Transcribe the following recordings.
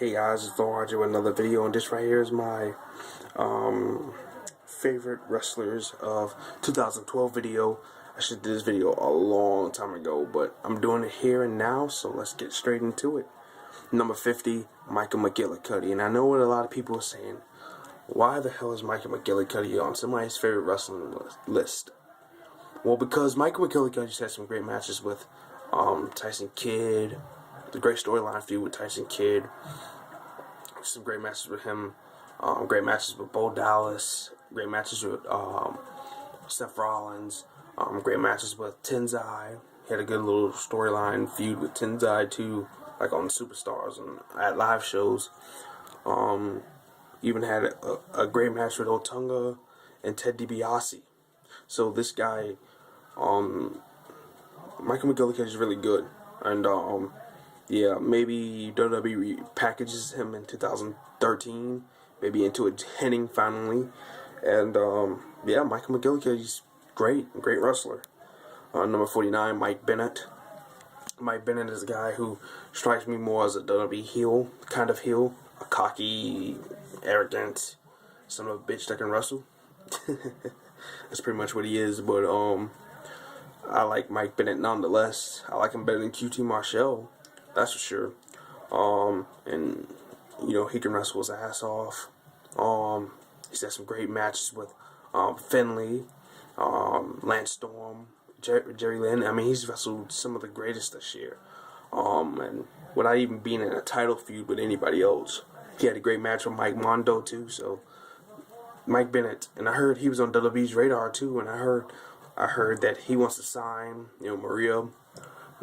Hey guys, it's Roger with another video, and this right here is my favorite wrestlers of 2012 video. I should do this video a long time ago, but I'm doing it here and now, so let's get straight into it. Number 50, Michael McGillicutty. And I know what a lot of people are saying. Why the hell is Michael McGillicutty on somebody's favorite wrestling list? Well, because Michael McGillicutty's had some great matches with Tyson Kidd. The great storyline feud with Tyson Kidd. Some great matches with him. Great matches with Bo Dallas. Great matches with Seth Rollins. Great matches with Tenzai. He had a good little storyline feud with Tenzai too, like on Superstars and at live shows. Even had a great match with Otunga and Ted DiBiase. So this guy, Michael McGillicutty is really good, and yeah, maybe WWE packages him in 2013, maybe into a Henning finally, and yeah, Michael McGillicutty's great wrestler. Number 49, Mike Bennett. Mike Bennett is a guy who strikes me more as a WWE heel, kind of heel, a cocky, arrogant, son of a bitch that can wrestle. That's pretty much what he is, but I like Mike Bennett nonetheless. I like him better than QT Marshall, that's for sure. And you know, he can wrestle his ass off. He's had some great matches with Finley, Lance Storm, Jerry Lynn. I mean, he's wrestled some of the greatest this year. And without even being in a title feud with anybody else. He had a great match with Mike Mondo too. So Mike Bennett, and I heard he was on WWE's radar too. And I heard that he wants to sign, you know, Maria, and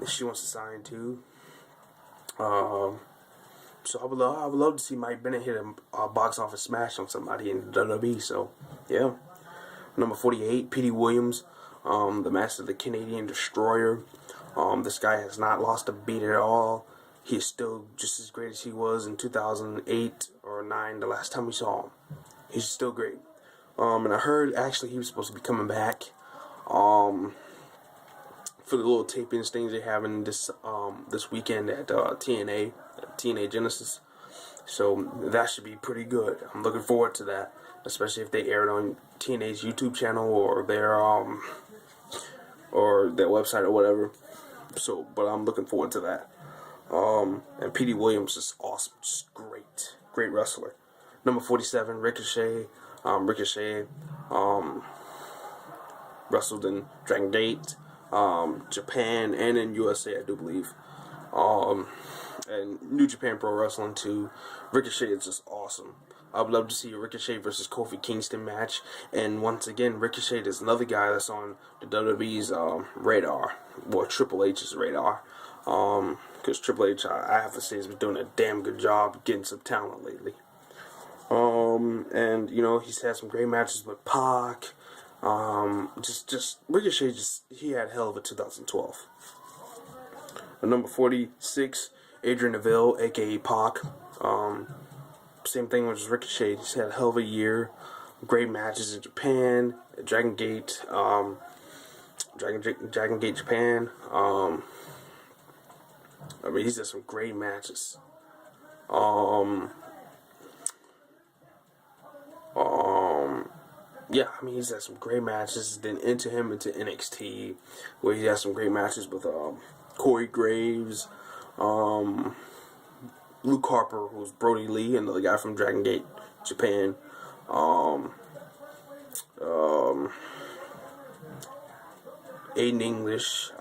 she wants to sign too. So I would love to see Mike Bennett hit a box office smash on somebody in WWE. So yeah. Number 48, Petey Williams, the master of the Canadian Destroyer. This guy has not lost a beat at all. He is still just as great as he was in 2008 or 9, the last time we saw him. He's still great. And I heard actually he was supposed to be coming back for the little tapings things they're having this weekend at TNA Genesis. So that should be pretty good. I'm looking forward to that, especially if they air it on TNA's YouTube channel or their website or whatever. So, but I'm looking forward to that. And Petey Williams is awesome, just great wrestler. Number 47, Ricochet. Ricochet wrestled in Dragon Gate, Japan, and in USA, I do believe. And New Japan Pro Wrestling too. Ricochet is just awesome. I would love to see a Ricochet versus Kofi Kingston match. And once again, Ricochet is another guy that's on the WWE's radar, or Triple H's radar. Because Triple H, I have to say, has been doing a damn good job getting some talent lately. And you know, he's had some great matches with Pac. Ricochet, he had hell of a 2012. Number 46, Adrian Neville, aka Pac. Same thing with Ricochet. He's had a hell of a year. Great matches in Japan, Dragon Gate, Dragon Gate Japan. I mean, he's had some great matches. Yeah, I mean, he's had some great matches. Then into NXT, where he has some great matches with Corey Graves, Luke Harper, who's Brody Lee, another guy from Dragon Gate Japan. Aiden English,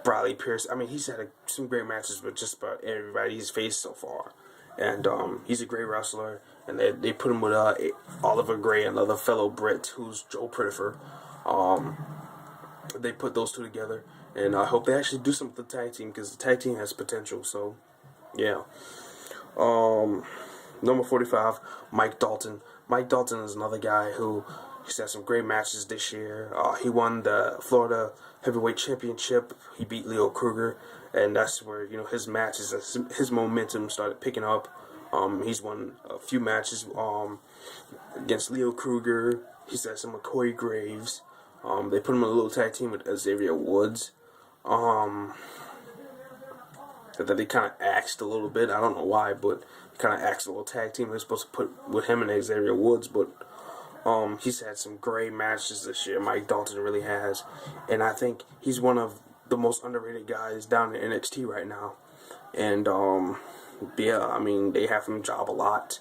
Bradley Pierce. I mean, he's had some great matches with just about everybody he's faced so far. And he's a great wrestler. And they put him with Oliver Gray, another fellow Brit, who's Joe Prettifer. They put those two together. And I hope they actually do something with the tag team, because the tag team has potential. So, yeah. Number 45, Mike Dalton. Mike Dalton is another guy who he's had some great matches this year. He won the Florida Heavyweight Championship. He beat Leo Kruger, and that's where, you know, his matches, his momentum started picking up. He's won a few matches against Leo Kruger. He's had some with Corey Graves. They put him in a little tag team with Xavier Woods. that they kind of axed a little bit. I don't know why, but kind of axed a little tag team they're supposed to put with him and Xavier Woods, but he's had some great matches this year. Mike Dalton really has, and I think he's one of the most underrated guys down in NXT right now. And yeah, I mean, they have him job a lot,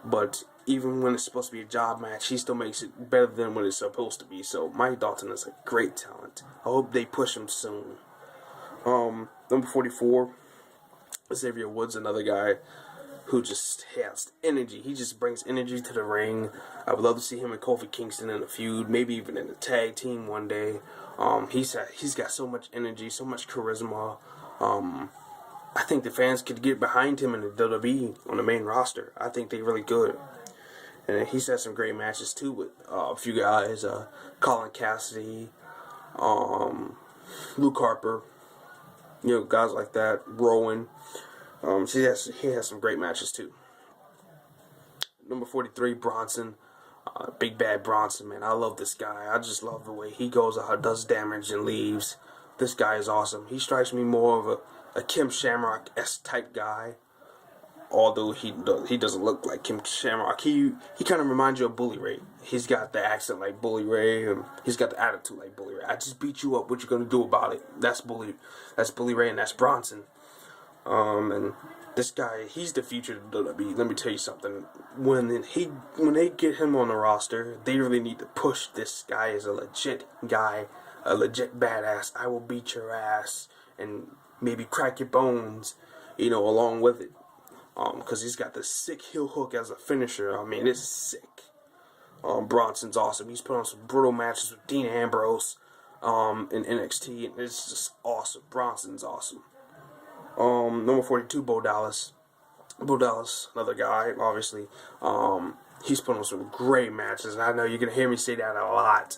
but even when it's supposed to be a job match, he still makes it better than what it's supposed to be. So Mike Dalton is a great talent. I hope they push him soon. Number 44, Xavier Woods, another guy who just has energy. He just brings energy to the ring. I would love to see him and Kofi Kingston in a feud, maybe even in a tag team one day. He's got so much energy, so much charisma. I think the fans could get behind him in the WWE on the main roster. I think they're really good. And he's had some great matches too with a few guys, Colin Cassidy, Luke Harper, guys like that, Rowan. He has some great matches too. Number 43, Bronson. Big Bad Bronson, man. I love this guy. I just love the way he goes out, does damage, and leaves. This guy is awesome. He strikes me more of a Kim Shamrock-esque type guy. Although he doesn't look like Kim Shamrock. He kind of reminds you of Bully Ray. He's got the accent like Bully Ray, and he's got the attitude like Bully Ray. I just beat you up. What you gonna do about it? That's Bully Ray, and that's Bronson. And this guy, he's the future of WWE. Let me tell you something. When they get him on the roster, they really need to push this guy as a legit guy, a legit badass. I will beat your ass and maybe crack your bones, along with it. Because he's got the sick heel hook as a finisher. I mean, it's sick. Bronson's awesome. He's put on some brutal matches with Dean Ambrose in NXT, and it's just awesome. Bronson's awesome. Number 42, Bo Dallas. Bo Dallas, another guy, obviously. He's put on some great matches, and I know you're going to hear me say that a lot.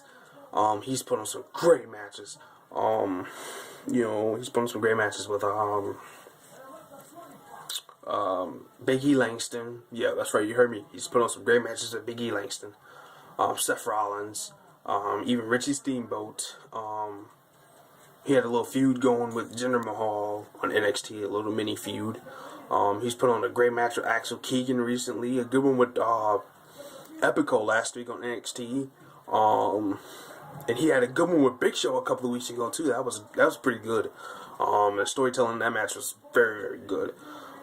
He's put on some great matches. He's put on some great matches with Big E Langston. Yeah, that's right, you heard me. He's put on some great matches with Big E Langston. Seth Rollins. Even Richie Steamboat. He had a little feud going with Jinder Mahal on NXT, a little mini feud. He's put on a great match with Axel Keegan recently, a good one with Epico last week on NXT. And he had a good one with Big Show a couple of weeks ago too. That was pretty good. The storytelling in that match was very, very good.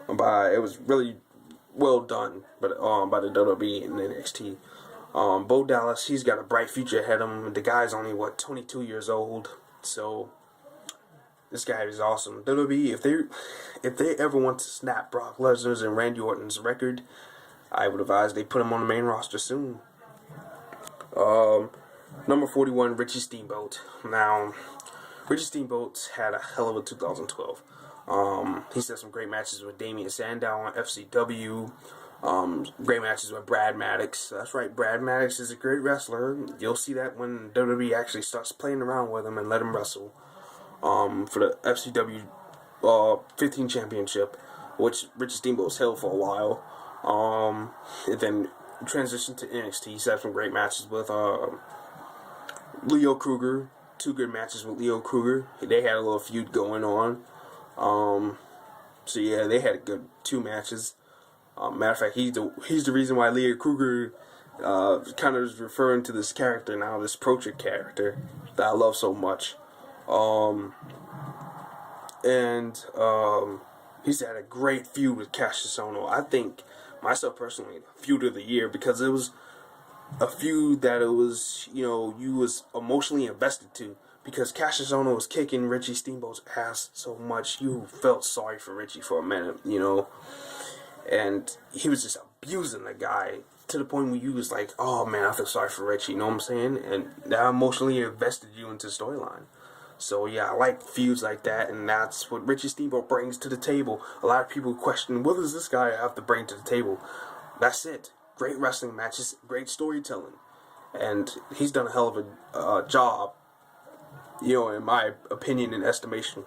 It was really well done, by the WWE and NXT. Bo Dallas, he's got a bright future ahead of him. The guy's only 22 years old, so this guy is awesome. WWE, if they ever want to snap Brock Lesnar's and Randy Orton's record, I would advise they put him on the main roster soon. Number 41, Richie Steamboat. Now, Richie Steamboat's had a hell of a 2012. He's had some great matches with Damian Sandow on FCW. Great matches with Brad Maddox. That's right, Brad Maddox is a great wrestler. You'll see that when WWE actually starts playing around with him and let him wrestle. For the FCW 15 championship, which Richie Steamboat's held for a while. And then transitioned to NXT. He's had some great matches with Leo Kruger. 2 good matches with Leo Kruger. They had a little feud going on. So yeah, they had a good 2 matches. Matter of fact, he's the reason why Leo Kruger kind of is referring to this character now, this Procher character that I love so much. He's had a great feud with Cassius Ohno. I think, myself personally, feud of the year, because it was a feud that you was emotionally invested to, because Cassius Ohno was kicking Richie Steamboat's ass so much, you felt sorry for Richie for a minute, and he was just abusing the guy to the point where you was like, oh man, I feel sorry for Richie, you know what I'm saying? And that emotionally invested you into the storyline. So yeah, I like feuds like that, and that's what Richie Steamboat brings to the table. A lot of people question, what does this guy have to bring to the table? That's it. Great wrestling matches, great storytelling. And he's done a hell of a job, in my opinion and estimation.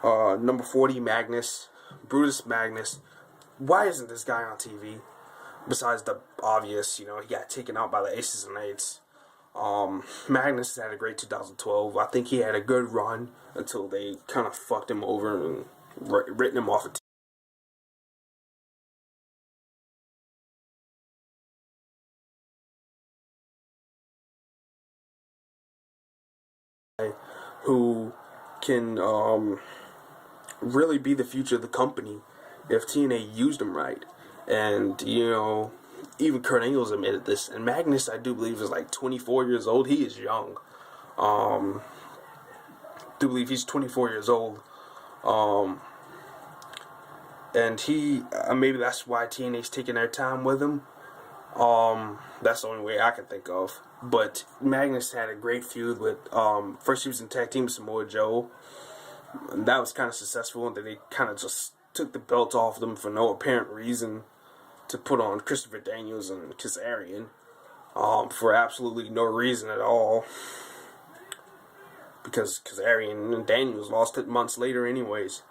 Number 40, Magnus. Brutus Magnus. Why isn't this guy on TV? Besides the obvious, he got taken out by the Aces and Eights. Magnus has had a great 2012. I think he had a good run until they kind of fucked him over and written him off of who can really be the future of the company if TNA used him right. And, even Kurt Angle's admitted this. And Magnus, I do believe, is like 24 years old. He is young. Do believe he's 24 years old. And he, maybe that's why TNA's taking their time with him. That's the only way I can think of. But Magnus had a great feud with, first he was in tag team with Samoa Joe. And that was kind of successful, and then they kind of just took the belt off them for no apparent reason to put on Christopher Daniels and Adrian, for absolutely no reason at all. Because Adrian and Daniels lost it months later anyways.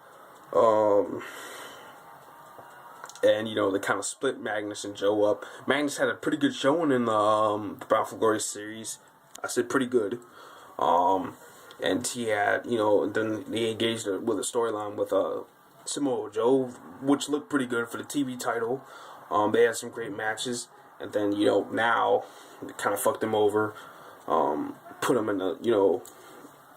And, they kind of split Magnus and Joe up. Magnus had a pretty good showing in the Bound for Glory series. I said pretty good. And he had, then he engaged with a storyline with Samoa Joe, which looked pretty good for the TV title. They had some great matches. And then, now, they kind of fucked him over. Put him in a,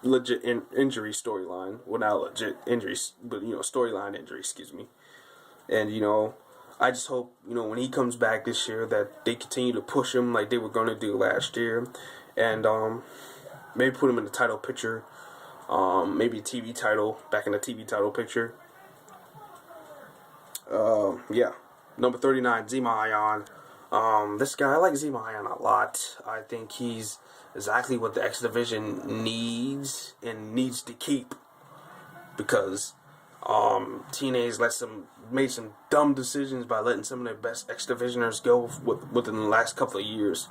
legit injury storyline. Well, not legit injuries, but, storyline injury, excuse me. And, I just hope, when he comes back this year that they continue to push him like they were going to do last year. And, maybe put him in the title picture. Maybe a TV title, back in the TV title picture. Yeah. Number 39, Zema Ion. This guy, I like Zema Ion a lot. I think he's exactly what the X Division needs and needs to keep. Because TNA's made some dumb decisions by letting some of their best X Divisioners go within the last couple of years.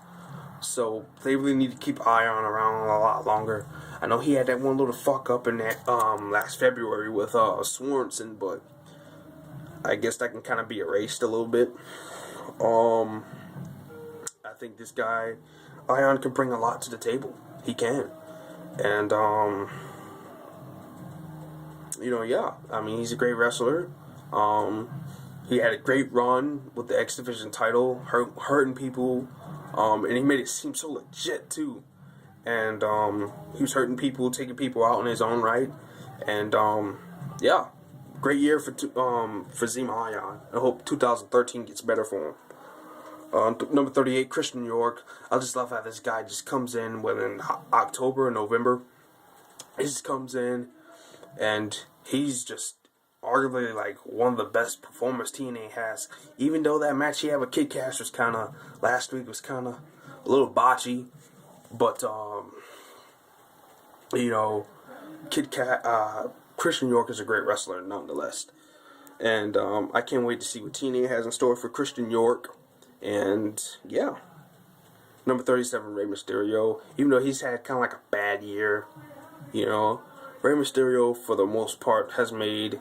So they really need to keep Ion around a lot longer. I know he had that one little fuck up in that last February with Swanson, but I guess that can kind of be erased a little bit. I think this guy Ion can bring a lot to the table. He can, and yeah. I mean, he's a great wrestler. He had a great run with the X Division title, hurting people. And he made it seem so legit too. And he was hurting people, taking people out in his own right. And yeah, great year for Zema Ion. I hope 2013 gets better for him. Number 38, Christian York. I just love how this guy just comes in within October and November. He just comes in, and he's just arguably like one of the best performers TNA has. Even though that match he had with Kid Cash was last week was kind of a little botchy, but Christian York is a great wrestler nonetheless, and I can't wait to see what TNA has in store for Christian York. And yeah, number 37, Rey Mysterio. Even though he's had kind of like a bad year, Rey Mysterio for the most part has made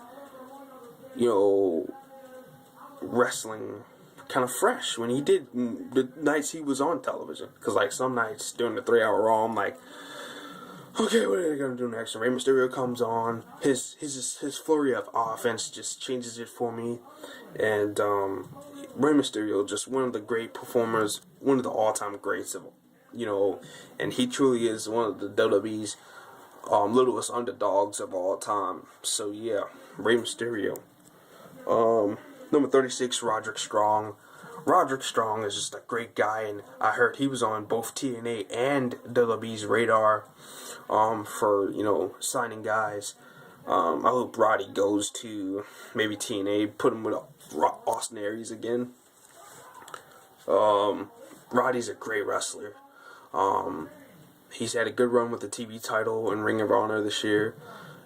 wrestling kind of fresh when he did the nights he was on television. Because like some nights during the 3-hour Raw, I'm like, okay, what are they gonna do next? And Rey Mysterio comes on, his flurry of offense just changes it for me. And Rey Mysterio, just one of the great performers, one of the all-time greats of, and he truly is one of the WWE's littlest underdogs of all time. So yeah, Rey Mysterio. Number 36, Roderick Strong. Roderick Strong is just a great guy, and I heard he was on both TNA and WWE's radar for, signing guys. I hope Roddy goes to maybe TNA, put him with Austin Aries again. Roddy's a great wrestler. He's had a good run with the TV title and Ring of Honor this year,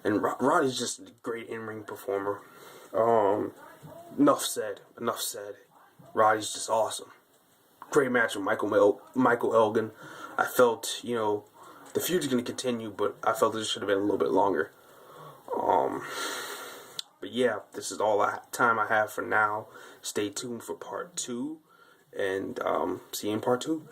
and Roddy's just a great in-ring performer. Enough said. Roddy's just awesome. Great match with Michael Elgin. I felt, the feud's going to continue, but I felt it should have been a little bit longer. But yeah, this is all the time I have for now. Stay tuned for part 2, and see you in part 2.